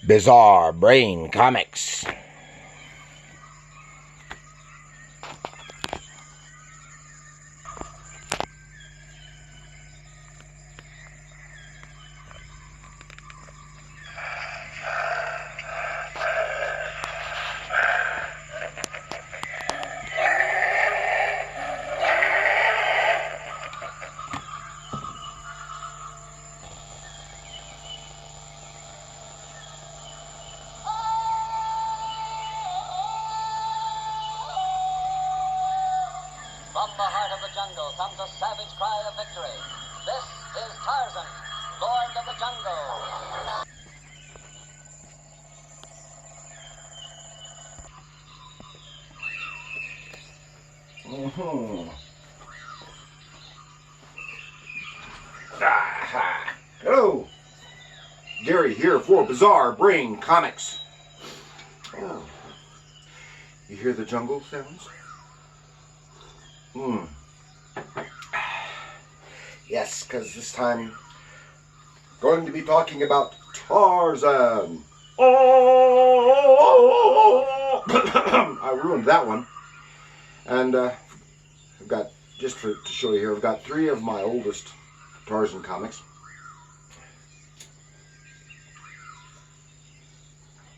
Bizarre Brain Comics. From the heart of the jungle comes a savage cry of victory. This is Tarzan, Lord of the Jungle. Hello, Gary here for Bizarre Brain Comics. Oh. You hear the jungle sounds? Yes, because this time going to be talking about Tarzan. Oh! I ruined that one. And I've got, just to show you here, I've got 3 of my oldest Tarzan comics.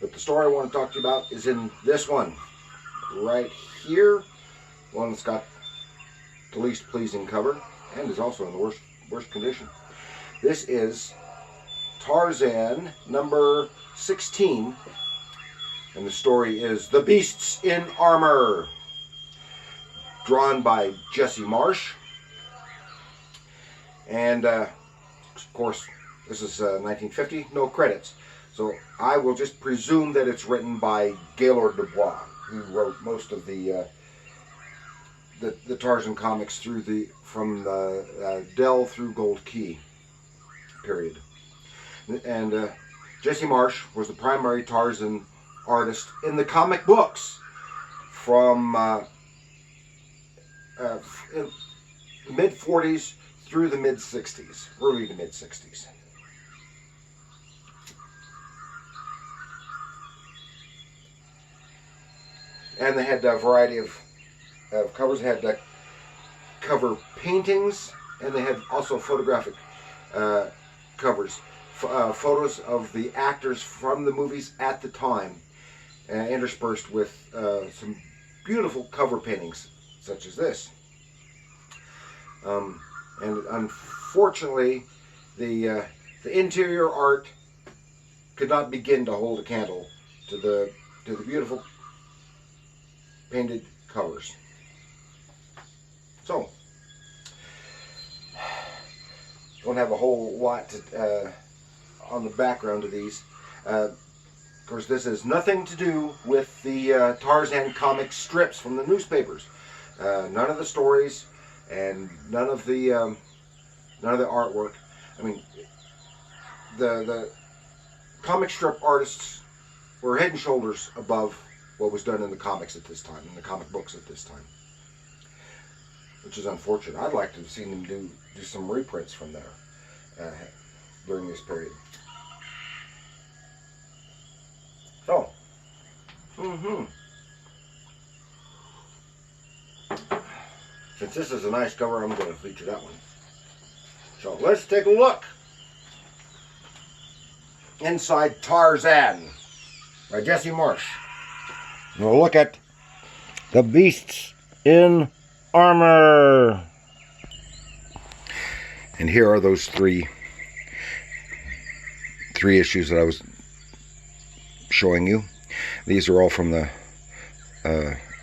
But the story I want to talk to you about is in this one, right here. One that's got the least pleasing cover and is also in the worst condition. This is Tarzan number 16, and the story is The Beasts in Armor, drawn by Jesse Marsh. And of course this is 1950, no credits, so I will just presume that it's written by Gaylord Dubois, who wrote most of the Tarzan comics from Dell through Gold Key period. And Jesse Marsh was the primary Tarzan artist in the comic books from mid 40s through the mid 60s, early to mid 60s. And they had a variety of covers. They had cover paintings, and they had also photographic covers, photos of the actors from the movies at the time, interspersed with some beautiful cover paintings such as this. And unfortunately, the interior art could not begin to hold a candle to the beautiful painted covers. So, don't have a whole lot on the background of these. Of course, this has nothing to do with the Tarzan comic strips from the newspapers. None of the stories and none of the artwork. I mean, the comic strip artists were head and shoulders above what was done in the comics at this time, in the comic books at this time, which is unfortunate. I'd like to have seen them do some reprints from there during this period. So, since this is a nice cover, I'm going to feature that one. So let's take a look inside Tarzan by Jesse Marsh. We'll look at The Beasts in Armor. And here are those three issues that I was showing you. These are all from the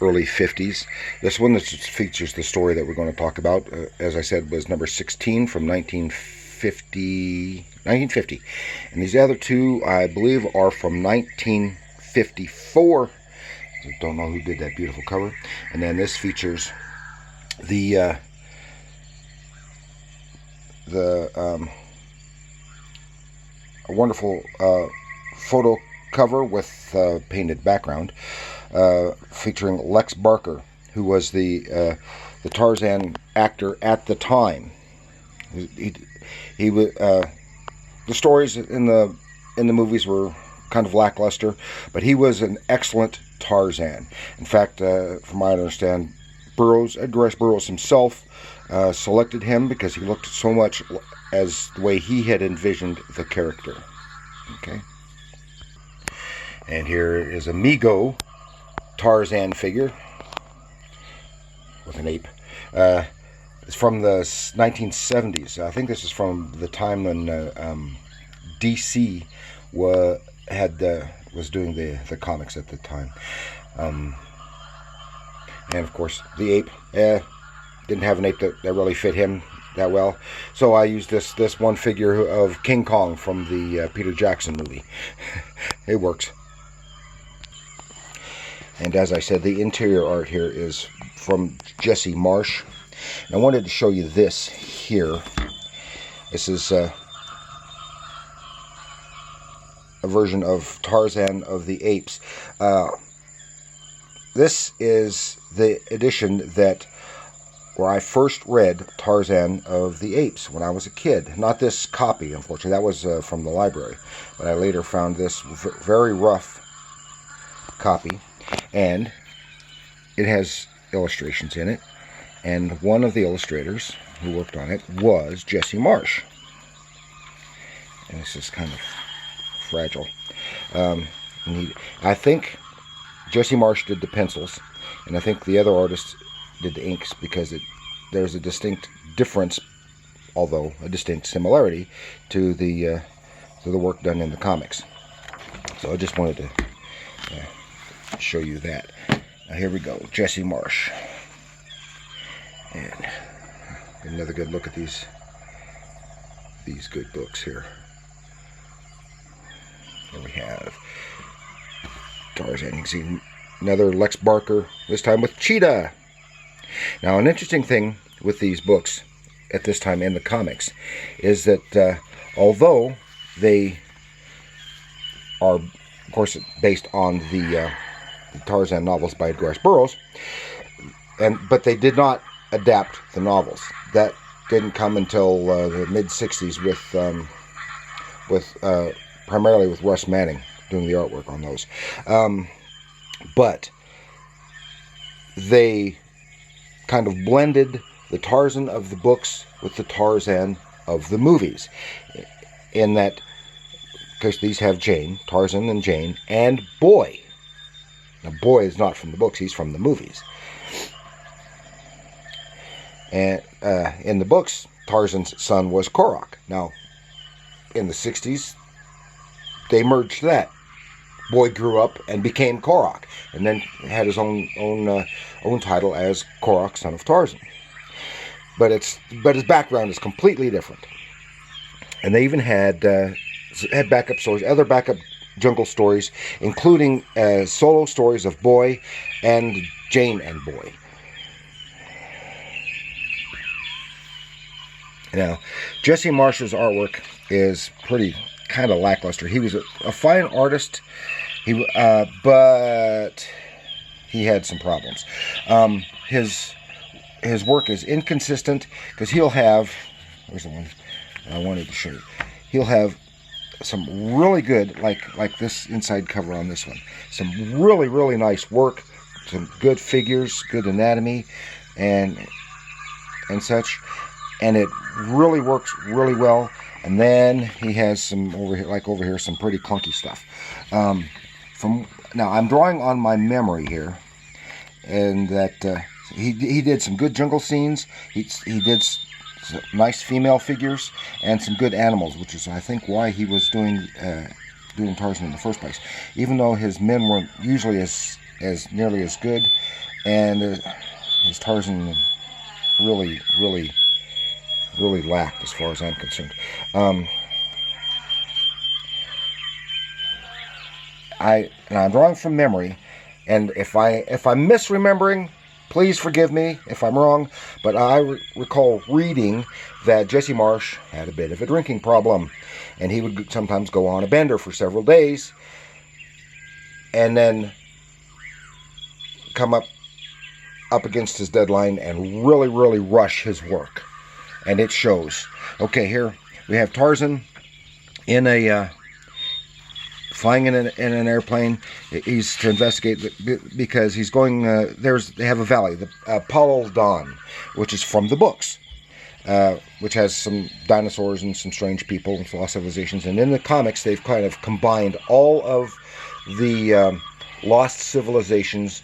early 50s. This one that features the story that we're going to talk about, as I said, was number 16 from 1950. And these other two, I believe, are from 1954. Don't know who did that beautiful cover. And then this features a wonderful photo cover with painted background, featuring Lex Barker, who was the Tarzan actor at the time. He was the stories in the movies were kind of lackluster, but he was an excellent Tarzan. In fact, from what I understand, Edgar Rice Burroughs himself selected him because he looked so much as the way he had envisioned the character. Okay. And here is a Mego Tarzan figure with an ape. It's from the 1970s. I think this is from the time when DC was doing the comics at the time. And of course, the ape didn't have an ape that really fit him that well, so I used this one figure of King Kong from the Peter Jackson movie. It works. And as I said, the interior art here is from Jesse Marsh. And I wanted to show you this here. This is a version of Tarzan of the Apes. This is the edition where I first read Tarzan of the Apes when I was a kid. Not this copy, unfortunately. That was from the library. But I later found this very rough copy. And it has illustrations in it. And one of the illustrators who worked on it was Jesse Marsh. And this is kind of fragile. I think Jesse Marsh did the pencils, and I think the other artists did the inks, because there's a distinct difference, although a distinct similarity, to the work done in the comics. So I just wanted to show you that. Now here we go, Jesse Marsh. And another good look at these good books here. Here we have Tarzan. You can see another Lex Barker, this time with Cheetah. Now, an interesting thing with these books at this time in the comics is that although they are, of course, based on the Tarzan novels by Edgar Rice Burroughs, but they did not adapt the novels. That didn't come until the mid-60s with primarily with Russ Manning doing the artwork on those. But they kind of blended the Tarzan of the books with the Tarzan of the movies, in that, because these have Jane, Tarzan and Jane, and Boy. Now, Boy is not from the books, he's from the movies. And in the books, Tarzan's son was Korak. Now, in the 60s, they merged that. Boy grew up and became Korak, and then had his own title as Korak, son of Tarzan. But his background is completely different. And they even had backup stories, other backup jungle stories, including solo stories of Boy and Jane and Boy. Now, Jesse Marsh's artwork is pretty kind of lackluster. He was a fine artist, but he had some problems. His work is inconsistent, because he'll have, where's the one I wanted to show you? He'll have some really good, like this inside cover on this one, some really, really nice work, some good figures, good anatomy, and such. And it really works really well. And then he has some over here, some pretty clunky stuff. Now I'm drawing on my memory here, and that he did some good jungle scenes. He did some nice female figures and some good animals, which is, I think, why he was doing Tarzan in the first place. Even though his men weren't usually as nearly as good, and his Tarzan really lacked, as far as I'm concerned. I'm drawing from memory, and if I'm misremembering, please forgive me if I'm wrong, but I recall reading that Jesse Marsh had a bit of a drinking problem, and he would sometimes go on a bender for several days, and then come up against his deadline and really rush his work. And it shows. Okay, here we have Tarzan in a flying in an airplane. He's to investigate because he's going. They have a valley, the Palo Dawn, which is from the books, which has some dinosaurs and some strange people and lost civilizations. And in the comics, they've kind of combined all of the lost civilizations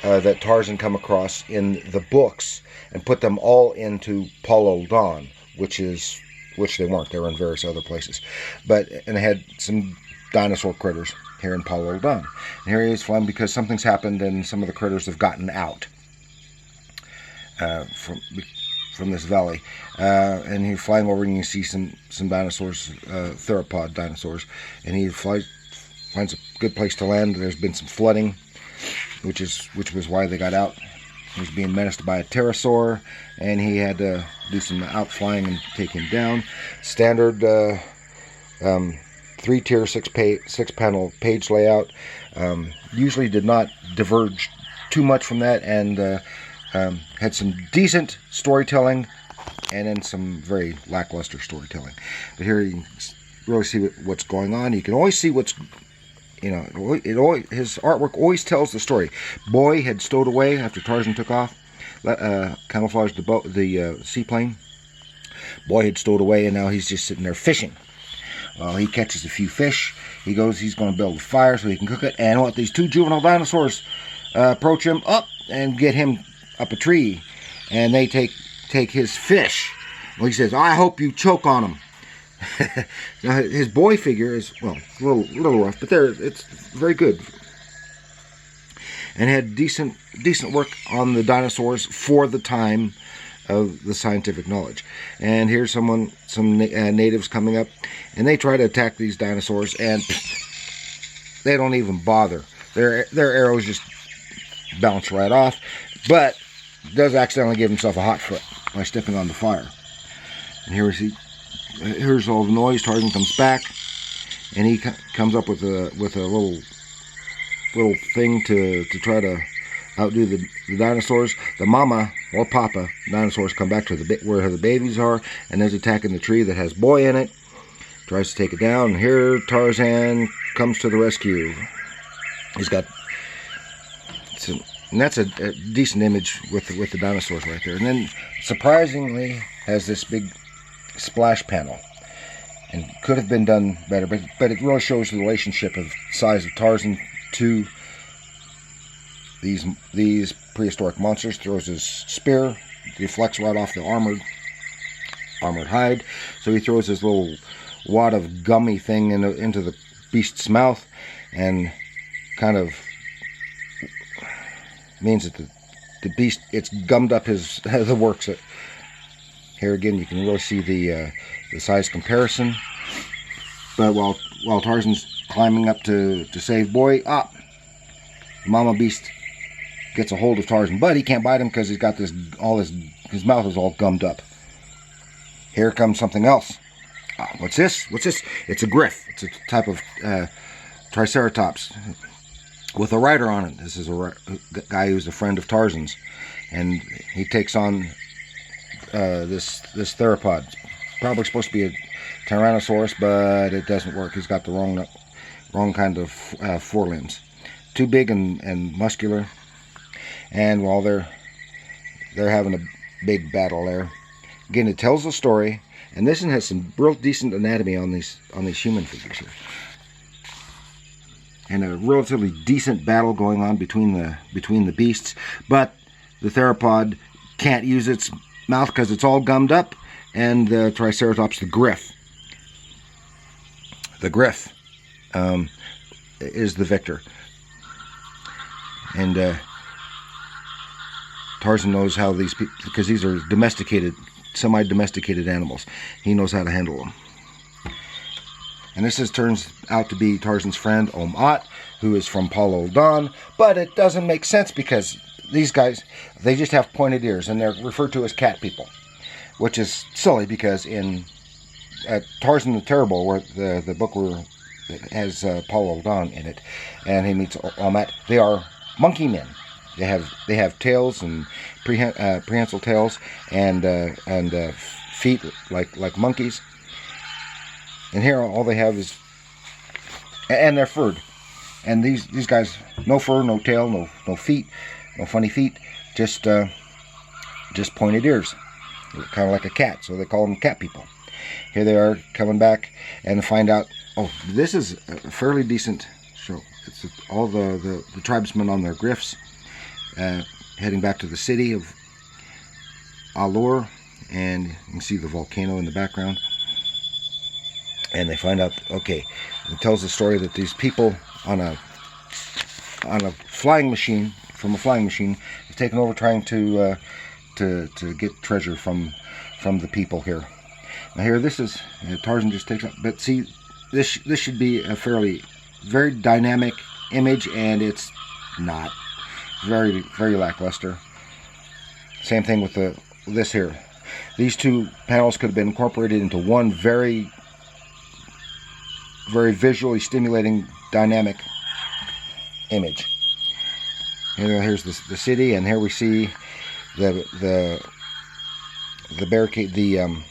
that Tarzan come across in the books and put them all into Palo Dawn, which they weren't. They were in various other places, and they had some dinosaur critters here in Palo Dawn. And here he is flying because something's happened and some of the critters have gotten out from this valley. And he's flying over and you see some dinosaurs, theropod dinosaurs, and he finds a good place to land. There's been some flooding, which was why they got out. He was being menaced by a pterosaur, and he had to do some outflying and take him down. Standard 3-tier, 6-panel page layout. Usually did not diverge too much from that, and had some decent storytelling, and then some very lackluster storytelling. But here you can really see what's going on. You can always see what's, his artwork always tells the story. Boy had stowed away after Tarzan took off, camouflaged the seaplane. Boy had stowed away, and now he's just sitting there fishing. Well, he catches a few fish. He's going to build a fire so he can cook it. And what, these two juvenile dinosaurs approach him up and get him up a tree, and they take his fish. Well, he says, "I hope you choke on him." Now, his boy figure is, well, a little rough, but it's very good, and had decent work on the dinosaurs for the time of the scientific knowledge. And here's some natives coming up, and they try to attack these dinosaurs, and they don't even bother. Their arrows just bounce right off, but does accidentally give himself a hot foot by stepping on the fire. And here's all the noise. Tarzan comes back, and he comes up with a little thing to try to outdo the dinosaurs. The mama or papa dinosaurs come back to where the babies are, and is attacking the tree that has Boy in it. Tries to take it down, and here Tarzan comes to the rescue. And that's a decent image with the dinosaurs right there. And then surprisingly has this big splash panel, and could have been done better, but it really shows the relationship of size of Tarzan to these prehistoric monsters. Throws his spear, deflects right off the armored hide, so he throws this little wad of gummy thing into the beast's mouth, and kind of means that the beast, it's gummed up the works. Here again, you can really see the size comparison. But while Tarzan's climbing up to save Boy, Mama Beast gets a hold of Tarzan, but he can't bite him because he's got his mouth is all gummed up. Here comes something else. What's this? It's a griff. It's a type of Triceratops with a rider on it. This is a guy who's a friend of Tarzan's, and he takes on this theropod. It's probably supposed to be a Tyrannosaurus, but it doesn't work. He's got the wrong kind of forelimbs. Too big and muscular. And while they're having a big battle there, again, it tells the story, and this one has some real decent anatomy on these human figures here. And a relatively decent battle going on between the beasts, but the theropod can't use its mouth because it's all gummed up, and the Triceratops, the griff is the victor. And Tarzan knows how these people, because these are semi-domesticated animals, he knows how to handle them. And this turns out to be Tarzan's friend, Ot, who is from Palo Dawn, but it doesn't make sense because these guys, they just have pointed ears, and they're referred to as cat people, which is silly because in Tarzan the Terrible, where the book has Palo Dawn in it, and he meets Ot, they are monkey men. They have tails and prehensile tails and feet like monkeys. And here all they have is and they're furred. And these guys, no fur, no tail, no feet, no funny feet, just pointed ears, kind of like a cat. So they call them cat people. Here they are coming back and find out. Oh, this is a fairly decent show. It's all the tribesmen on their griffs, heading back to the city of Allure, and you can see the volcano in the background. And they find out, okay, it tells the story that these people on a flying machine, from a flying machine, have taken over trying to get treasure from the people here. Now here, this is, Tarzan just takes up, but see, this should be a very dynamic image, and it's not. Very, very lackluster. Same thing with this here. These two panels could have been incorporated into one very visually stimulating, dynamic image. Here's the city, and here we see the barricade, the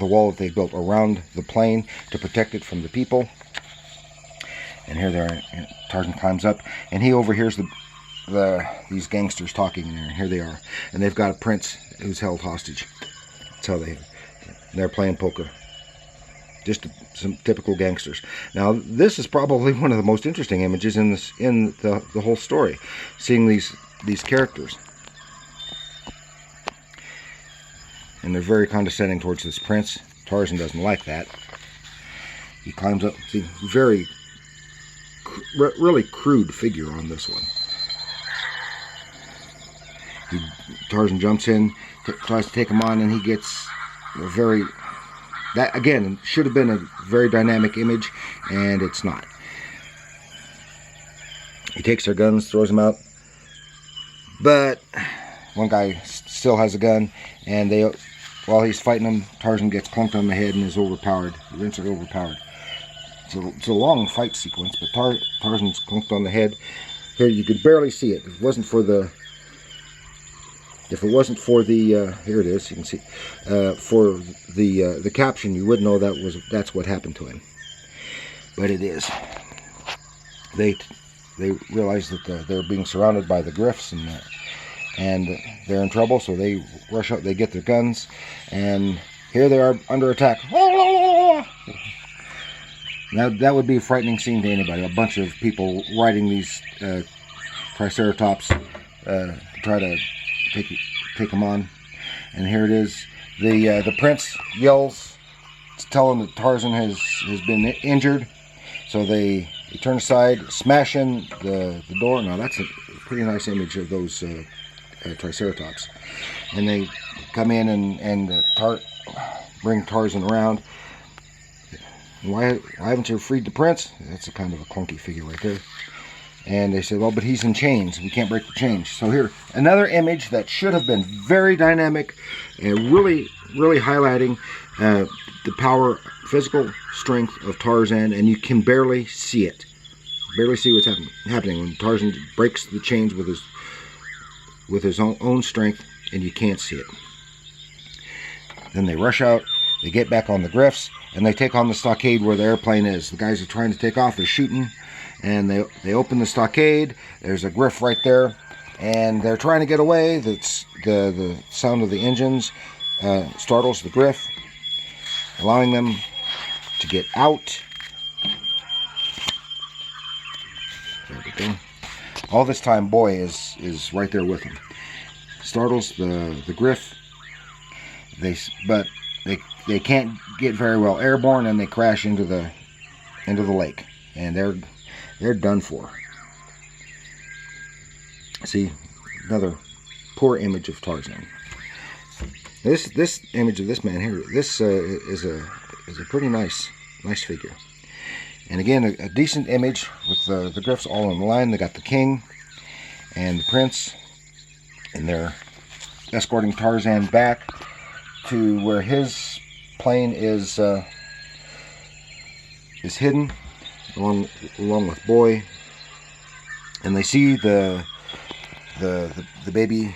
wall that they built around the plane to protect it from the people. And here they are. Tarzan climbs up, and he overhears these gangsters talking. And here they are, and they've got a prince who's held hostage. That's how they're playing poker. Just some typical gangsters. Now, this is probably one of the most interesting images in the whole story. Seeing these characters, and they're very condescending towards this prince. Tarzan doesn't like that. He climbs up. See, really crude figure on this one. Tarzan jumps in, tries to take him on, and he gets a very... That, again, should have been a very dynamic image, and it's not. He takes their guns, throws them out, but one guy still has a gun, and while he's fighting them, Tarzan gets clunked on the head and is overpowered, eventually overpowered. It's a long fight sequence, but Tarzan's clunked on the head. Here, you could barely see it. If it wasn't for the... here it is, you can see, for the caption, you would know that's what happened to him. But it is. They realize that they're being surrounded by the griffs, and they're in trouble, so they rush out, they get their guns, and here they are under attack. Now, that would be a frightening scene to anybody. A bunch of people riding these Triceratops to try to take them on. And here it is. The prince yells to tell him that Tarzan has been injured. So they turn aside, smash in the door. Now that's a pretty nice image of those Triceratops. And they come in and bring Tarzan around. Why haven't you freed the prince? That's a kind of a clunky figure right there. And they said, well, but he's in chains. We can't break the chains. So here, another image that should have been very dynamic and really, really highlighting the power, physical strength of Tarzan, and you can barely see it. Barely see what's happening when Tarzan breaks the chains with his own strength, and you can't see it. Then they rush out, they get back on the griffs, and they take on the stockade where the airplane is. The guys are trying to take off, they're shooting. And they open the stockade. There's a griff right there, and they're trying to get away. That's the sound of the engines startles the griff, allowing them to get out. There we go. All this time, Boy is right there with them. Startles the griff. But they can't get very well airborne, and they crash into the lake, and they're done for. See, another poor image of Tarzan. This image of this man here, this is a pretty nice figure. And again, a decent image with the griffs all in line. They got the king and the prince, and they're escorting Tarzan back to where his plane is hidden, along with Boy, and they see the baby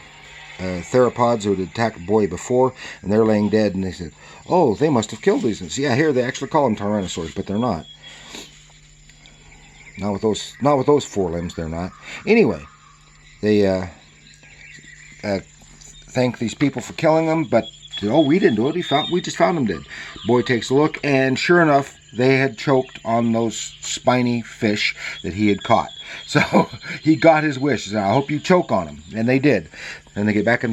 theropods who had attacked Boy before, and they're laying dead. And they said, "Oh, they must have killed these." And so, yeah, here they actually call them tyrannosaurs, but they're not. Not with those forelimbs, they're not. Anyway, they thank these people for killing them, but oh, we didn't do it. We just found them dead. Boy takes a look, and sure enough, they had choked on those spiny fish that he had caught. So he got his wish. He said, I hope you choke on them, and they did. Then they get back in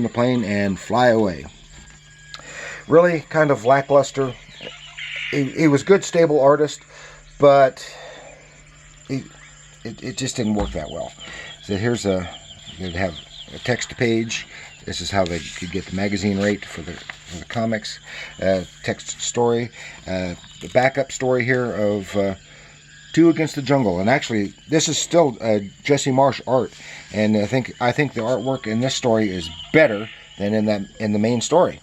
the plane and fly away. Really kind of lackluster. He was a good, stable artist, but it just didn't work that well. So here's you'd have a text page. This is how they could get the magazine rate for the comics. Text story. The backup story here of Two Against the Jungle. And actually, this is still Jesse Marsh art. And I think the artwork in this story is better than in the main story.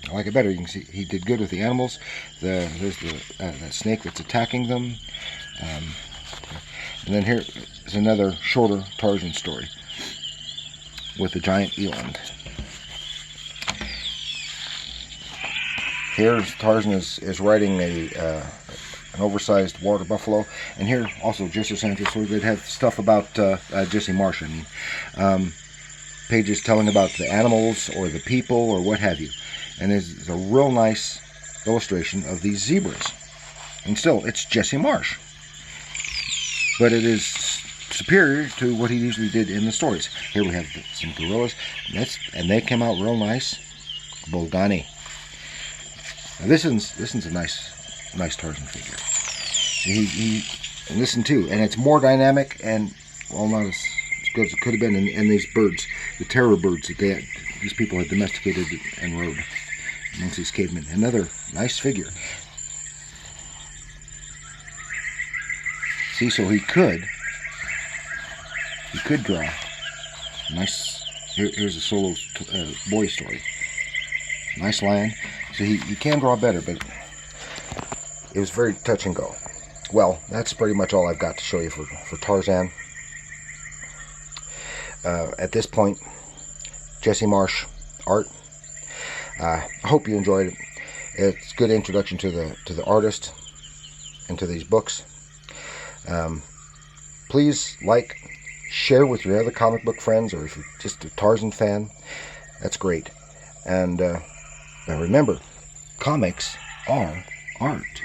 I like it better. You can see he did good with the animals. There's that snake that's attacking them. And then here's another shorter Tarzan story with the giant eland. Here's Tarzan is riding an oversized water buffalo, and here also just as interesting, they'd have stuff about Jesse Marsh. Pages telling about the animals or the people or what have you, and there's a real nice illustration of these zebras. And still, it's Jesse Marsh, but it is superior to what he usually did in the stories. Here we have some gorillas, and they came out real nice. Bolgani. Now this is a nice Tarzan figure. And listen too, and it's more dynamic and well, not as good as it could have been. And these birds, the terror birds that these people had domesticated and rode amongst these cavemen. Another nice figure. See, so he could draw nice. Here's a solo boy story. Nice line. So he can draw better, but it was very touch and go. Well, that's pretty much all I've got to show you for Tarzan. At this point, Jesse Marsh art. I hope you enjoyed it. It's a good introduction to the artist and to these books. Please share with your other comic book friends, or if you're just a Tarzan fan, that's great. And now remember, comics are art.